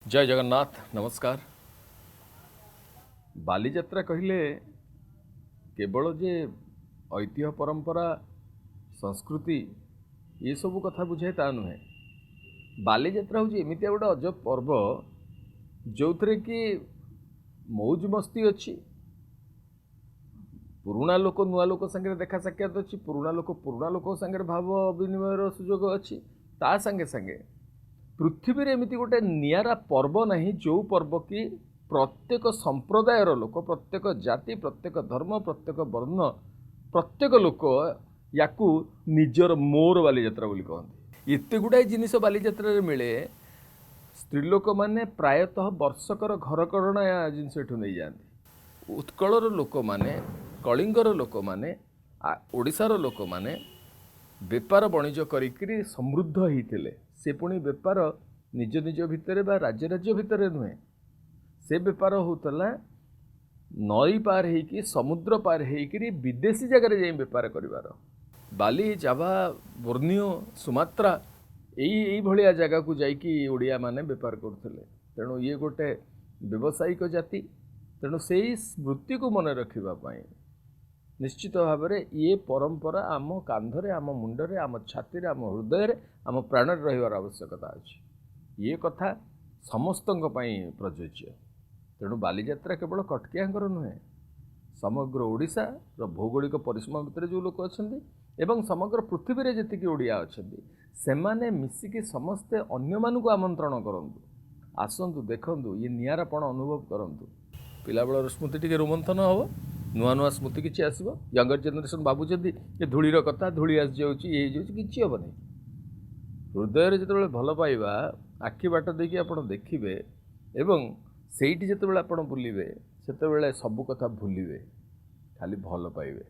जय जगन्नाथ नमस्कार। बालीजात्रा कहले केवल जे ऐतिह्य परंपरा संस्कृति ये सब कथा बुझाए ता नुहे। बालीजात्रा हूँ एमती गोटे अजब पर्व जो थे कि मौज मस्ती अच्छी, पुराणा लोक नुआ लोक संगे देखा साक्षात अच्छी, पुराणा लोक संगे भाव विनिमय सुजोग अच्छी, ता संगे संगे पृथ्वी रे एमती गोटे नियारा पर्व नहीं जो पर्व कि प्रत्येक संप्रदायर लोक, प्रत्येक जाति, प्रत्येक धर्म, प्रत्येक वर्ण, प्रत्येक लोक या निजर मोर बालीजात्रा बोली कहते। एत गुड़ाए जिनिस बालीजात्रा मिले। स्त्रीलोक मैंने प्रायतः वर्षकर घरकरणा जिनस नहीं जाती। उत्कलर लोक मैंने, कलिंगर लोक मैंने, ओडिशार लोक मैंने बेपार वाणिज्य करी समृद्ध होते। से पुणी बेपार निज निज भितर बा राज्य राज्य भितर नुहे, से बेपार होता नई पार होकि समुद्र पार होकि विदेशी जगार जाई बेपार करिवार। बाली, जावा, बोर्नियो, सुमात्रा यही भाया जगह को जाइकी ओडिया माने बेपार करते। तेणु ये गोटे व्यवसायिक जाति। तेणु से स्मृति को मन रखापी निश्चित भाव में ये परंपरा आम कांधरे, आम मुंडरे, आम छाती, आम हृदय, आम प्राण रही आवश्यकता अच्छी। ये कथा समस्त प्रযোज्य। तेणु बालीजात्रा केवल कटकियांकर नुहे, समग्र ओडिशा भौगोलिक परिसीमा भितर जो लोक अच्छा एवं समग्र पृथ्वी रे जतिक ओडिया अच्छा से माने मिसिकी समस्ते अन्य मानक आमंत्रण करंतु, आसंतु, देखंतु, ये नियारापण अनुभव करंतु। पिलाबेलर स्मृति टिके रोमंथन हम, नुआ नुआ स्मृति किसी आसो। यंगर जेनेरेशन भावुंट ये धूलीर कथा, धूली आसी जाऊँगी, ये कि हेनी। हृदय जो भल पाइबा आखि बाट देखिए आप देखिए एवं सेठी जो आप बुलिबे से सबू कथा भूलिबे, खाली भल पाइबे।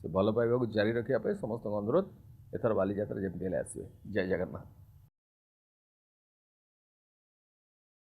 से भल पाइबा को जारी रखापी समस्त अनुरोध। एथर बालीजात्रा जमी आसवे। जय जगन्नाथ।